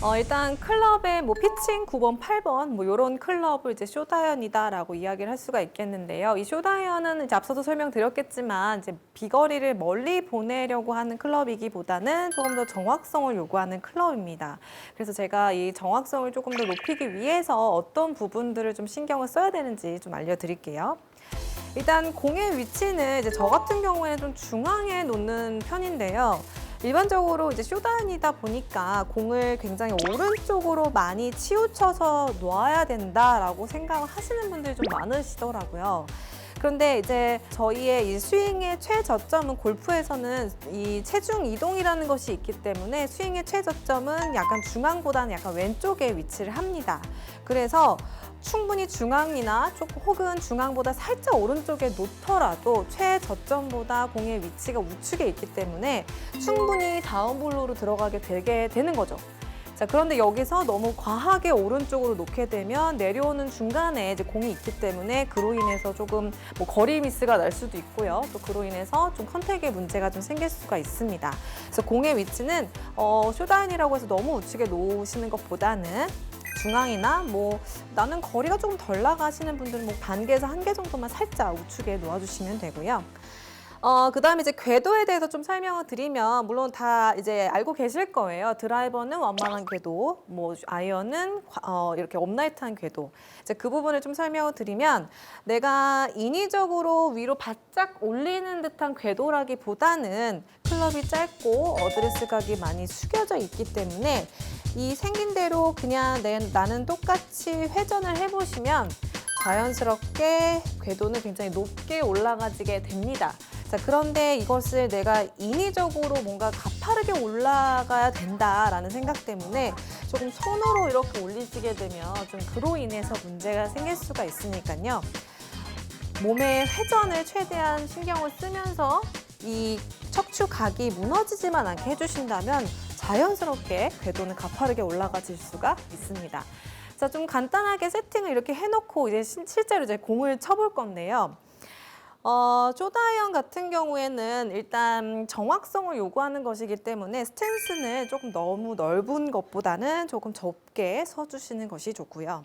일단 클럽의 뭐 피칭 9번, 8번 뭐 이런 클럽을 이제 쇼다이언이다라고 이야기를 할 수가 있겠는데요. 이 쇼다이언은 이제 앞서도 설명드렸겠지만 이제 비거리를 멀리 보내려고 하는 클럽이기보다는 조금 더 정확성을 요구하는 클럽입니다. 그래서 제가 이 정확성을 조금 더 높이기 위해서 어떤 부분들을 좀 신경을 써야 되는지 좀 알려드릴게요. 일단 공의 위치는 이제 저 같은 경우에는 좀 중앙에 놓는 편인데요. 일반적으로 이제 쇼다이언이다 보니까 공을 굉장히 오른쪽으로 많이 치우쳐서 놓아야 된다라고 생각을 하시는 분들이 좀 많으시더라고요. 그런데 이제 저희의 이 스윙의 최저점은 골프에서는 이 체중 이동이라는 것이 있기 때문에 스윙의 최저점은 약간 중앙보다는 약간 왼쪽에 위치를 합니다. 그래서 충분히 중앙이나 혹은 중앙보다 살짝 오른쪽에 놓더라도 최저점보다 공의 위치가 우측에 있기 때문에 충분히 다운볼로로 들어가게 되게 되는 거죠. 자, 그런데 여기서 너무 과하게 오른쪽으로 놓게 되면 내려오는 중간에 이제 공이 있기 때문에 그로 인해서 조금 뭐 거리 미스가 날 수도 있고요. 또 그로 인해서 좀 컨택에 문제가 좀 생길 수가 있습니다. 그래서 공의 위치는 쇼다이언이라고 해서 너무 우측에 놓으시는 것보다는 중앙이나 뭐 나는 거리가 조금 덜 나가시는 분들은 뭐 반 개에서 한 개 정도만 살짝 우측에 놓아주시면 되고요. 그다음에 이제 궤도에 대해서 좀 설명을 드리면 물론 다 이제 알고 계실 거예요. 드라이버는 완만한 궤도, 뭐 아이언은 이렇게 업라이트한 궤도. 이제 그 부분을 좀 설명을 드리면 내가 인위적으로 위로 바짝 올리는 듯한 궤도라기보다는 클럽이 짧고 어드레스 각이 많이 숙여져 있기 때문에 이 생긴 대로 그냥 나는 똑같이 회전을 해보시면 자연스럽게 궤도는 굉장히 높게 올라가지게 됩니다. 자, 그런데 이것을 내가 인위적으로 뭔가 가파르게 올라가야 된다라는 생각 때문에 조금 손으로 이렇게 올리시게 되면 좀 그로 인해서 문제가 생길 수가 있으니까요. 몸의 회전을 최대한 신경을 쓰면서 이 척추각이 무너지지만 않게 해주신다면 자연스럽게 궤도는 가파르게 올라가질 수가 있습니다. 자, 좀 간단하게 세팅을 이렇게 해놓고 이제 실제로 이제 공을 쳐볼 건데요. 쇼다이언 같은 경우에는 일단 정확성을 요구하는 것이기 때문에 스탠스는 조금 너무 넓은 것보다는 조금 좁게 서주시는 것이 좋고요.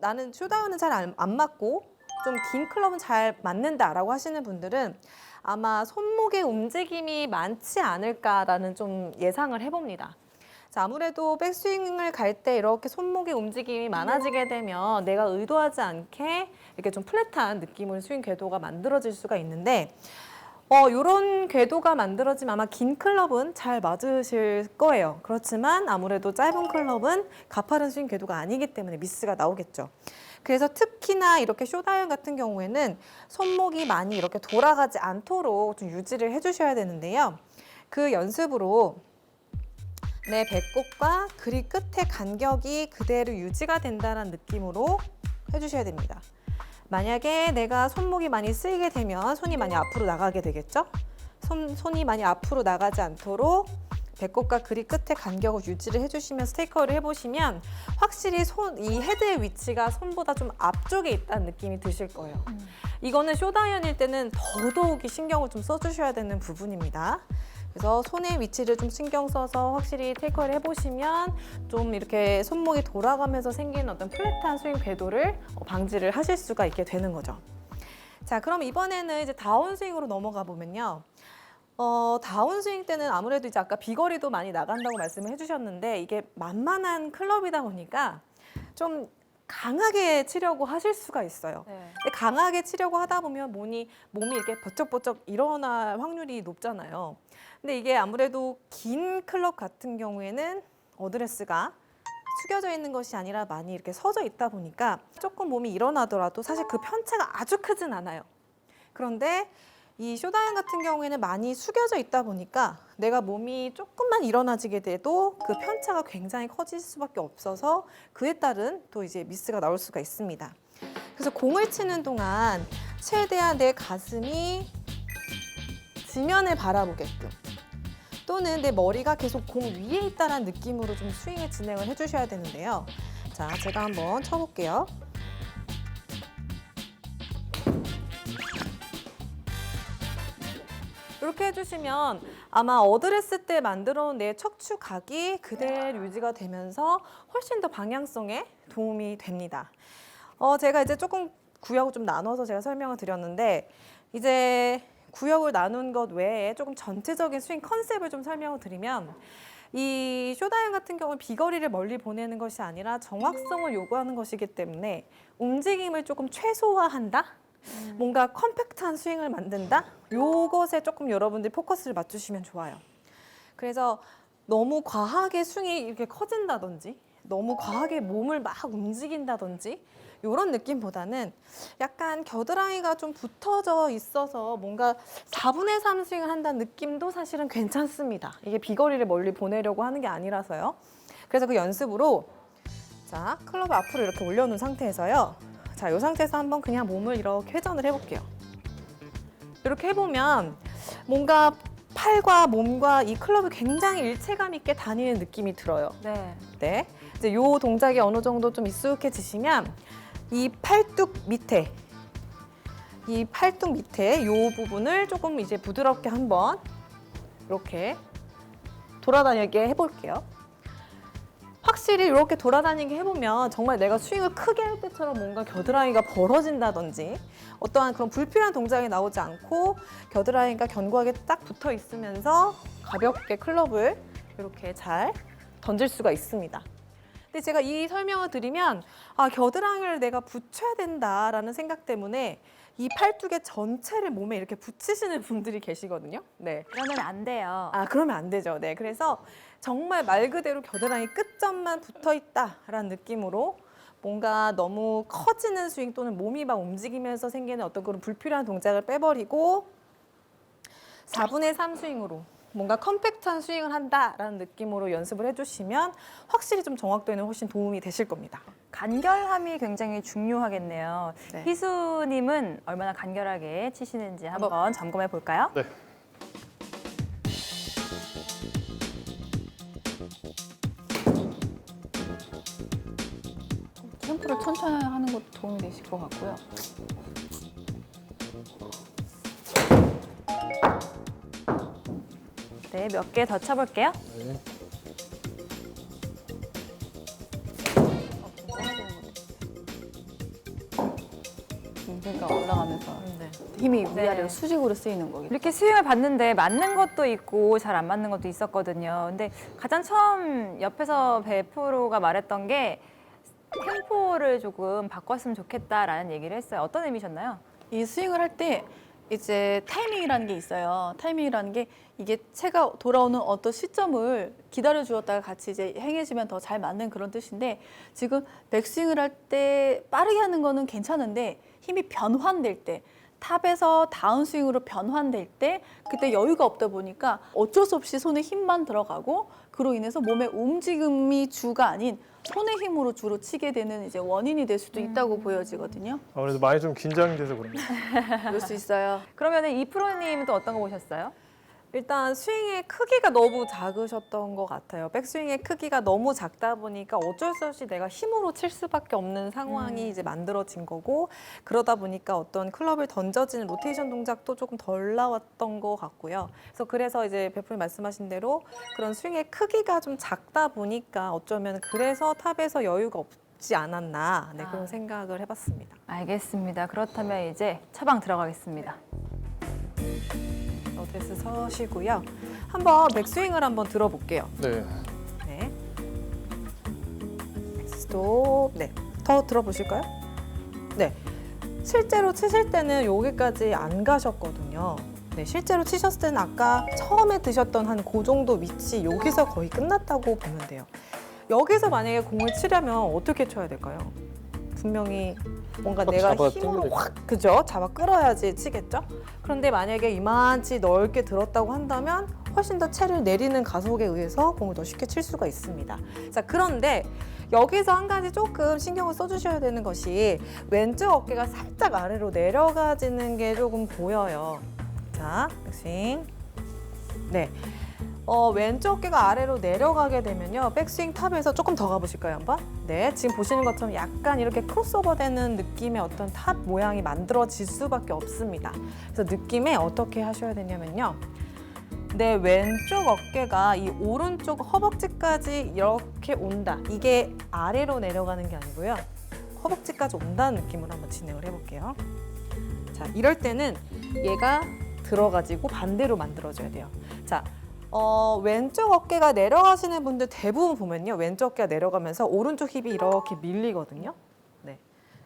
나는 쇼다이언은 잘 안 맞고 좀 긴 클럽은 잘 맞는다라고 하시는 분들은 아마 손목의 움직임이 많지 않을까라는 좀 예상을 해봅니다. 자, 아무래도 백스윙을 갈 때 이렇게 손목의 움직임이 많아지게 되면 내가 의도하지 않게 이렇게 좀 플랫한 느낌의 스윙 궤도가 만들어질 수가 있는데 이런 궤도가 만들어지면 아마 긴 클럽은 잘 맞으실 거예요. 그렇지만 아무래도 짧은 클럽은 가파른 스윙 궤도가 아니기 때문에 미스가 나오겠죠. 그래서 특히나 이렇게 쇼다이언 같은 경우에는 손목이 많이 이렇게 돌아가지 않도록 좀 유지를 해주셔야 되는데요. 그 연습으로 내 배꼽과 그립 끝의 간격이 그대로 유지가 된다는 느낌으로 해주셔야 됩니다. 만약에 내가 손목이 많이 쓰이게 되면 손이 많이 앞으로 나가게 되겠죠? 손이 많이 앞으로 나가지 않도록 배꼽과 그립 끝의 간격을 유지를 해주시면서 테이크어를 해보시면 확실히 이 헤드의 위치가 손보다 좀 앞쪽에 있다는 느낌이 드실 거예요. 이거는 쇼다이언일 때는 더더욱이 신경을 좀 써주셔야 되는 부분입니다. 그래서 손의 위치를 좀 신경 써서 확실히 테이크어를 해보시면 좀 이렇게 손목이 돌아가면서 생기는 어떤 플랫한 스윙 궤도를 방지를 하실 수가 있게 되는 거죠. 자, 그럼 이번에는 이제 다운스윙으로 넘어가 보면요. 다운스윙 때는 아무래도 이제 아까 비거리도 많이 나간다고 말씀을 해주셨는데 이게 만만한 클럽이다 보니까 좀 강하게 치려고 하실 수가 있어요. 네. 근데 강하게 치려고 하다 보면 몸이 이렇게 버쩍버쩍 일어날 확률이 높잖아요. 근데 이게 아무래도 긴 클럽 같은 경우에는 어드레스가 숙여져 있는 것이 아니라 많이 이렇게 서져 있다 보니까 조금 몸이 일어나더라도 사실 그 편차가 아주 크진 않아요. 그런데 이 쇼다이언 같은 경우에는 많이 숙여져 있다 보니까 내가 몸이 조금만 일어나지게 돼도 그 편차가 굉장히 커질 수밖에 없어서 그에 따른 또 이제 미스가 나올 수가 있습니다. 그래서 공을 치는 동안 최대한 내 가슴이 지면을 바라보게끔 또는 내 머리가 계속 공 위에 있다는 느낌으로 좀 스윙을 진행을 해주셔야 되는데요. 자, 제가 한번 쳐볼게요. 이렇게 해주시면 아마 어드레스 때 만들어 놓은 내 척추 각이 그대로 유지가 되면서 훨씬 더 방향성에 도움이 됩니다. 제가 이제 조금 구역을 좀 나눠서 제가 설명을 드렸는데 이제 구역을 나눈 것 외에 조금 전체적인 스윙 컨셉을 좀 설명을 드리면 이 쇼다이언 같은 경우는 비거리를 멀리 보내는 것이 아니라 정확성을 요구하는 것이기 때문에 움직임을 조금 최소화한다? 뭔가 컴팩트한 스윙을 만든다? 요것에 조금 여러분들이 포커스를 맞추시면 좋아요. 그래서 너무 과하게 스윙이 이렇게 커진다든지 너무 과하게 몸을 막 움직인다든지 이런 느낌보다는 약간 겨드랑이가 좀 붙어져 있어서 뭔가 4분의 3 스윙을 한다는 느낌도 사실은 괜찮습니다. 이게 비거리를 멀리 보내려고 하는 게 아니라서요. 그래서 그 연습으로 자, 클럽을 앞으로 이렇게 올려놓은 상태에서요. 자, 이 상태에서 한번 그냥 몸을 이렇게 회전을 해볼게요. 이렇게 해보면 뭔가 팔과 몸과 이 클럽이 굉장히 일체감 있게 다니는 느낌이 들어요. 네. 이제 요 동작이 어느 정도 좀 익숙해지시면 이 팔뚝 밑에 요 부분을 조금 이제 부드럽게 한번 이렇게 돌아다니게 해볼게요. 확실히 이렇게 돌아다니게 해보면 정말 내가 스윙을 크게 할 때처럼 뭔가 겨드랑이가 벌어진다든지 어떠한 그런 불필요한 동작이 나오지 않고 겨드랑이가 견고하게 딱 붙어 있으면서 가볍게 클럽을 이렇게 잘 던질 수가 있습니다. 근데 제가 이 설명을 드리면 겨드랑이를 내가 붙여야 된다라는 생각 때문에 이 팔뚝의 전체를 몸에 이렇게 붙이시는 분들이 계시거든요. 네. 그러면 안 돼요. 그러면 안 되죠. 네. 그래서 정말 말 그대로 겨드랑이 끝점만 붙어 있다라는 느낌으로 뭔가 너무 커지는 스윙 또는 몸이 막 움직이면서 생기는 어떤 그런 불필요한 동작을 빼버리고 4분의 3 스윙으로 뭔가 컴팩트한 스윙을 한다라는 느낌으로 연습을 해주시면 확실히 좀 정확도에는 훨씬 도움이 되실 겁니다. 간결함이 굉장히 중요하겠네요. 네. 희수님은 얼마나 간결하게 치시는지 한번 점검해 볼까요? 네. 템포를 천천히 하는 것도 도움이 되실 것 같고요. 네, 몇 개 더 쳐볼게요. 네. 그러니까 올라가면서 네. 힘이 위아래로 네. 수직으로 쓰이는 거겠죠. 이렇게 스윙을 봤는데 맞는 것도 있고 잘 안 맞는 것도 있었거든요. 근데 가장 처음 옆에서 배 프로가 말했던 게 템포를 조금 바꿨으면 좋겠다라는 얘기를 했어요. 어떤 의미셨나요? 이 스윙을 할 때 이제 타이밍이라는 게 있어요. 타이밍이라는 게 이게 채가 돌아오는 어떤 시점을 기다려 주었다가 같이 이제 행해지면 더 잘 맞는 그런 뜻인데 지금 백스윙을 할 때 빠르게 하는 거는 괜찮은데 힘이 변환될 때 탑에서 다운스윙으로 변환될 때 그때 여유가 없다 보니까 어쩔 수 없이 손에 힘만 들어가고 그로 인해서 몸의 움직임이 주가 아닌 손의 힘으로 주로 치게 되는 이제 원인이 될 수도 있다고 보여지거든요. 아무래도 많이 좀 긴장돼서 그런 것 같아요. 그럴 수 있어요. 그러면 이 프로님은 또 어떤 거 보셨어요? 일단 스윙의 크기가 너무 작으셨던 것 같아요. 백스윙의 크기가 너무 작다 보니까 어쩔 수 없이 내가 힘으로 칠 수밖에 없는 상황이 이제 만들어진 거고 그러다 보니까 어떤 클럽을 던져지는 로테이션 동작도 조금 덜 나왔던 것 같고요. 그래서 이제 배프님 말씀하신 대로 그런 스윙의 크기가 좀 작다 보니까 어쩌면 그래서 탑에서 여유가 없지 않았나 그런 생각을 해봤습니다. 알겠습니다. 그렇다면 이제 처방 들어가겠습니다. 어드레스 서시고요. 한번 백스윙을 한번 들어볼게요. 네. 네. 스톱. 네. 더 들어보실까요? 네. 실제로 치실 때는 여기까지 안 가셨거든요. 네. 실제로 치셨을 때는 아까 처음에 드셨던 한 그 정도 위치 여기서 거의 끝났다고 보면 돼요. 여기서 만약에 공을 치려면 어떻게 쳐야 될까요? 분명히 뭔가 확 내가 잡아 힘으로 당겨야 확 그죠? 잡아 끌어야지 치겠죠? 그런데 만약에 이만치 넓게 들었다고 한다면 훨씬 더 채를 내리는 가속에 의해서 공을 더 쉽게 칠 수가 있습니다. 자, 그런데 여기서 한 가지 조금 신경을 써주셔야 되는 것이 왼쪽 어깨가 살짝 아래로 내려가지는 게 조금 보여요. 자, 백스윙. 네. 왼쪽 어깨가 아래로 내려가게 되면요. 백스윙 탑에서 조금 더 가보실까요, 한번? 네, 지금 보시는 것처럼 약간 이렇게 크로스오버 되는 느낌의 어떤 탑 모양이 만들어질 수밖에 없습니다. 그래서 느낌에 어떻게 하셔야 되냐면요. 내 왼쪽 어깨가 이 오른쪽 허벅지까지 이렇게 온다. 이게 아래로 내려가는 게 아니고요. 허벅지까지 온다는 느낌으로 한번 진행을 해볼게요. 자, 이럴 때는 얘가 들어가지고 반대로 만들어줘야 돼요. 자, 왼쪽 어깨가 내려가시는 분들 대부분 보면요. 왼쪽 어깨가 내려가면서 오른쪽 힙이 이렇게 밀리거든요. 네.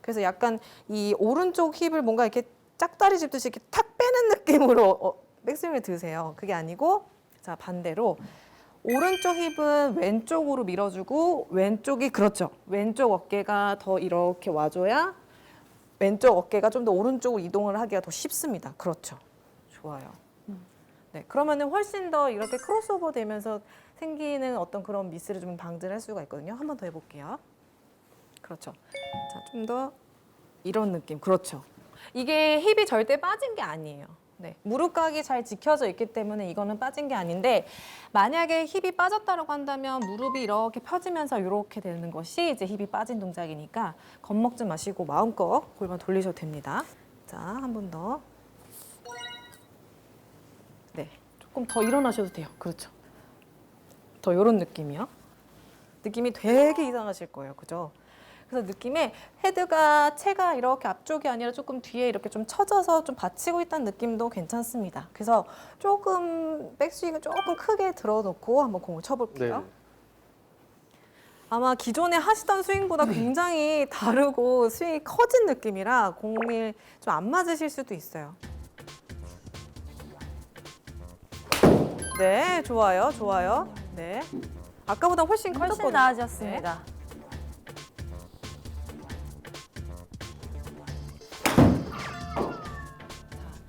그래서 약간 이 오른쪽 힙을 뭔가 이렇게 짝다리 짚듯이 이렇게 탁 빼는 느낌으로 백스윙을 드세요. 그게 아니고, 자, 반대로 오른쪽 힙은 왼쪽으로 밀어주고 왼쪽이 그렇죠. 왼쪽 어깨가 더 이렇게 와줘야 왼쪽 어깨가 좀 더 오른쪽으로 이동을 하기가 더 쉽습니다. 그렇죠. 좋아요. 네, 그러면은 훨씬 더 이렇게 크로스오버 되면서 생기는 어떤 그런 미스를 좀 방지를 할 수가 있거든요. 한 번 더 해볼게요. 그렇죠. 자, 좀 더 이런 느낌. 그렇죠. 이게 힙이 절대 빠진 게 아니에요. 네, 무릎각이 잘 지켜져 있기 때문에 이거는 빠진 게 아닌데 만약에 힙이 빠졌다고 한다면 무릎이 이렇게 펴지면서 이렇게 되는 것이 이제 힙이 빠진 동작이니까 겁먹지 마시고 마음껏 골반 돌리셔도 됩니다. 자, 한 번 더. 네, 조금 더 일어나셔도 돼요. 그렇죠. 더 이런 느낌이요. 느낌이 되게 이상하실 거예요. 그죠? 그래서 느낌에 헤드가 체가 이렇게 앞쪽이 아니라 조금 뒤에 이렇게 좀 처져서 좀 받치고 있다는 느낌도 괜찮습니다. 그래서 조금 백스윙을 조금 크게 들어놓고 한번 공을 쳐볼게요. 네. 아마 기존에 하시던 스윙보다 굉장히 다르고 스윙이 커진 느낌이라 공이 좀 안 맞으실 수도 있어요. 네, 좋아요, 좋아요. 네, 아까보다 훨씬 훨씬 커졌거든요. 나아졌습니다.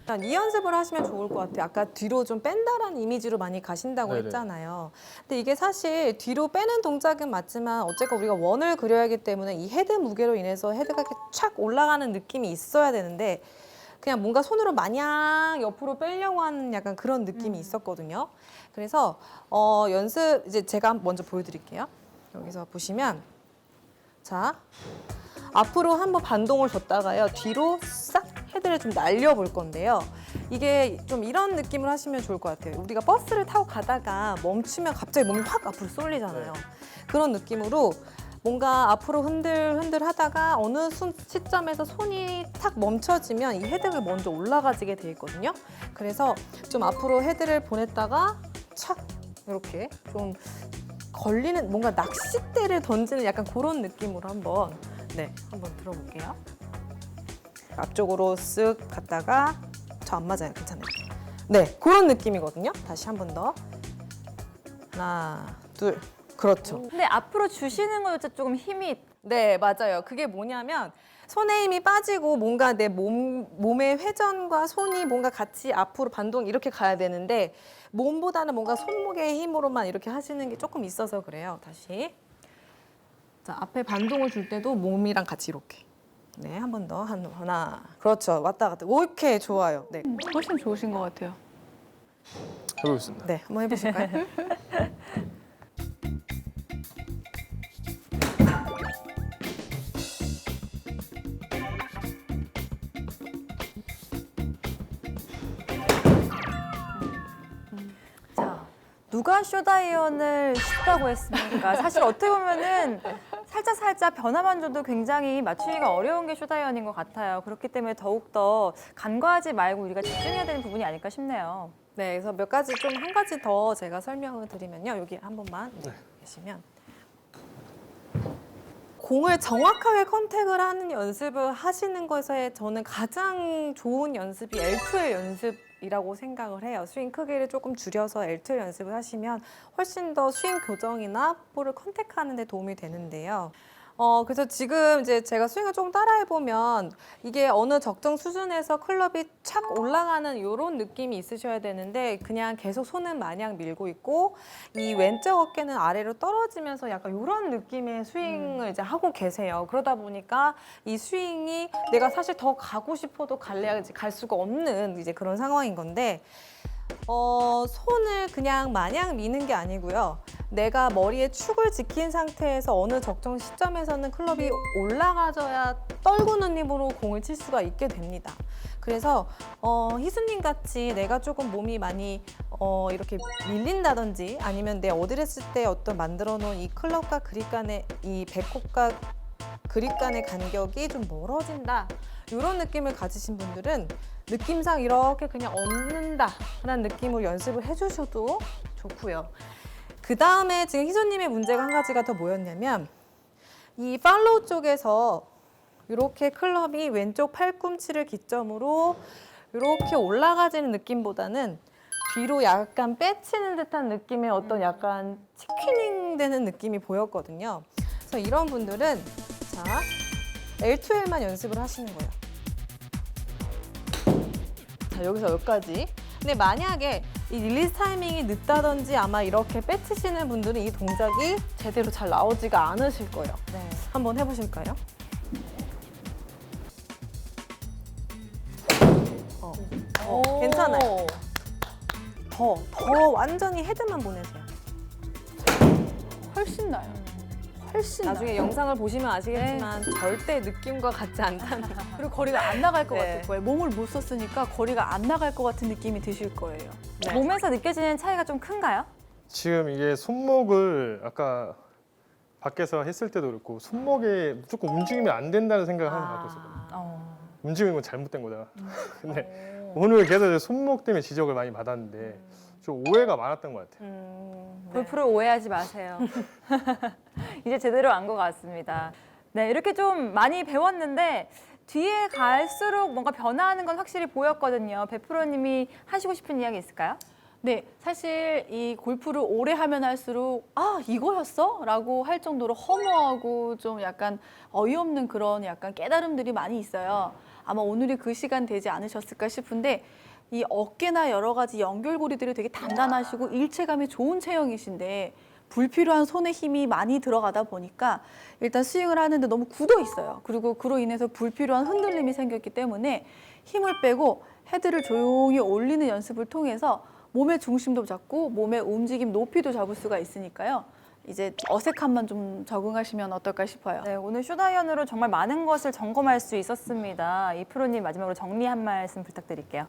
일단 이 연습을 하시면 좋을 것 같아요. 아까 뒤로 좀 뺀다라는 이미지로 많이 가신다고 네네. 했잖아요. 근데 이게 사실 뒤로 빼는 동작은 맞지만 어쨌건 우리가 원을 그려야 하기 때문에 이 헤드 무게로 인해서 헤드가 이렇게 촥 올라가는 느낌이 있어야 되는데 그냥 뭔가 손으로 마냥 옆으로 빼려고 하는 약간 그런 느낌이 있었거든요. 그래서 연습 이제 제가 먼저 보여드릴게요. 여기서 보시면 자 앞으로 한번 반동을 줬다가요 뒤로 싹 헤드를 좀 날려볼 건데요. 이게 좀 이런 느낌을 하시면 좋을 것 같아요. 우리가 버스를 타고 가다가 멈추면 갑자기 몸이 확 앞으로 쏠리잖아요. 그런 느낌으로 뭔가 앞으로 흔들 하다가 어느 시점에서 손이 탁 멈춰지면 이 헤드가 먼저 올라가지게 돼 있거든요. 그래서 좀 앞으로 헤드를 보냈다가 착 이렇게 좀 걸리는 뭔가 낚싯대를 던지는 약간 그런 느낌으로 한번 들어볼게요. 앞쪽으로 쓱 갔다가 저 안 맞아요. 괜찮아요. 네, 그런 느낌이거든요. 다시 한 번 더. 하나, 둘. 그렇죠. 근데 앞으로 주시는 것도 조금 힘이 네, 맞아요. 그게 뭐냐면 손에 힘이 빠지고 뭔가 내 몸의 회전과 손이 뭔가 같이 앞으로 반동 이렇게 가야 되는데 몸보다는 뭔가 손목의 힘으로만 이렇게 하시는 게 조금 있어서 그래요. 다시. 자, 앞에 반동을 줄 때도 몸이랑 같이 이렇게. 네, 한 번 더. 하나. 그렇죠. 왔다 갔다. 오케이, 좋아요. 네. 훨씬 좋으신 것 같아요. 해보겠습니다. 네, 한번 해보실까요? 자, 누가 쇼다이언을 쉽다고 했습니까? 사실 어떻게 보면은 살짝 변화만 줘도 굉장히 맞추기가 어려운 게 쇼다이언인 것 같아요. 그렇기 때문에 더욱더 간과하지 말고 우리가 집중해야 되는 부분이 아닐까 싶네요. 네, 그래서 몇 가지 좀 한 가지 더 제가 설명을 드리면요. 여기 한 번만 계시면 공을 정확하게 컨택을 하는 연습을 하시는 것에 저는 가장 좋은 연습이 L2의 연습이라고 생각을 해요. 스윙 크기를 조금 줄여서 L2 연습을 하시면 훨씬 더 스윙 교정이나 볼을 컨택하는 데 도움이 되는데요. 그래서 지금 이제 제가 스윙을 조금 따라해 보면 이게 어느 적정 수준에서 클럽이 착 올라가는 이런 느낌이 있으셔야 되는데 그냥 계속 손은 마냥 밀고 있고 이 왼쪽 어깨는 아래로 떨어지면서 약간 이런 느낌의 스윙을 이제 하고 계세요. 그러다 보니까 이 스윙이 내가 사실 더 가고 싶어도 갈 수가 없는 이제 그런 상황인 건데 손을 그냥 마냥 미는 게 아니고요. 내가 머리에 축을 지킨 상태에서 어느 적정 시점에서는 클럽이 올라가져야 떨구는 힘으로 공을 칠 수가 있게 됩니다. 그래서 희수님 같이 내가 조금 몸이 많이 이렇게 밀린다든지 아니면 내 어드레스 때 어떤 만들어 놓은 이 클럽과 그립 간의 이 배꼽과 그립 간의 간격이 좀 멀어진다. 이런 느낌을 가지신 분들은 느낌상 이렇게 그냥 얹는다라는 느낌으로 연습을 해주셔도 좋고요. 그 다음에 지금 희소님의 문제가 한 가지가 더 뭐였냐면 이 팔로우 쪽에서 이렇게 클럽이 왼쪽 팔꿈치를 기점으로 이렇게 올라가지는 느낌보다는 뒤로 약간 빼치는 듯한 느낌의 어떤 약간 치퀴닝 되는 느낌이 보였거든요. 그래서 이런 분들은 자 L2L만 연습을 하시는 거예요. 자 여기서 여기까지. 근데 만약에 이 릴리스 타이밍이 늦다든지 아마 이렇게 빼치시는 분들은 이 동작이 제대로 잘 나오지가 않으실 거예요. 네. 한번 해보실까요? 괜찮아요. 더 완전히 헤드만 보내세요. 훨씬 나요. 훨씬 나중에 나요. 영상을 보시면 아시겠지만 절대 느낌과 같지 않다는. 그리고 거리가 안 나갈 것 네. 같을 거예요. 몸을 못 썼으니까 거리가 안 나갈 것 같은 느낌이 드실 거예요. 네. 몸에서 느껴지는 차이가 좀 큰가요? 지금 이게 손목을 아까 밖에서 했을 때도 그렇고 손목에 무조건 움직이면 안 된다는 생각을 하는 것 같았어요. 움직이는 건 잘못된 거다. 근데 오늘 계속 이제 손목 때문에 지적을 많이 받았는데 좀 오해가 많았던 것 같아요. 네. 골프를 오해하지 마세요. 이제 제대로 안 것 같습니다. 네, 이렇게 좀 많이 배웠는데 뒤에 갈수록 뭔가 변화하는 건 확실히 보였거든요. 배프로님이 하시고 싶은 이야기 있을까요? 네, 사실 이 골프를 오래 하면 할수록 아 이거였어? 라고 할 정도로 허무하고 좀 약간 어이없는 그런 약간 깨달음들이 많이 있어요. 아마 오늘이 그 시간 되지 않으셨을까 싶은데 이 어깨나 여러 가지 연결고리들이 되게 단단하시고 일체감이 좋은 체형이신데 불필요한 손에 힘이 많이 들어가다 보니까 일단 스윙을 하는데 너무 굳어 있어요. 그리고 그로 인해서 불필요한 흔들림이 생겼기 때문에 힘을 빼고 헤드를 조용히 올리는 연습을 통해서 몸의 중심도 잡고 몸의 움직임 높이도 잡을 수가 있으니까요. 이제 어색함만 좀 적응하시면 어떨까 싶어요. 네, 오늘 쇼다이언으로 정말 많은 것을 점검할 수 있었습니다. 이 프로님 마지막으로 정리 한 말씀 부탁드릴게요.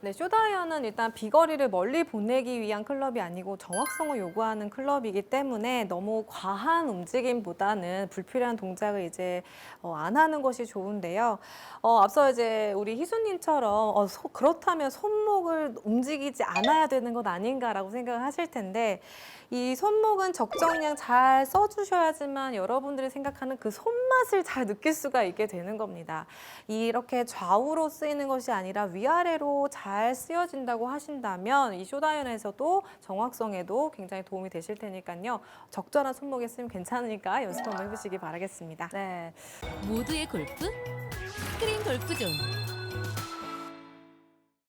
네, 쇼다이언은 일단 비거리를 멀리 보내기 위한 클럽이 아니고 정확성을 요구하는 클럽이기 때문에 너무 과한 움직임보다는 불필요한 동작을 이제 안 하는 것이 좋은데요. 앞서 이제 우리 희수님처럼 그렇다면 손목을 움직이지 않아야 되는 것 아닌가라고 생각을 하실 텐데 이 손목은 적정량 잘 써주셔야지만 여러분들이 생각하는 그 손맛을 잘 느낄 수가 있게 되는 겁니다. 이렇게 좌우로 쓰이는 것이 아니라 위아래로 잘 쓰여진다고 하신다면 이 쇼다이언에서도 정확성에도 굉장히 도움이 되실 테니까요. 적절한 손목에 쓰면 괜찮으니까 연습 한번 해보시기 바라겠습니다. 네, 모두의 골프 스크린 골프존.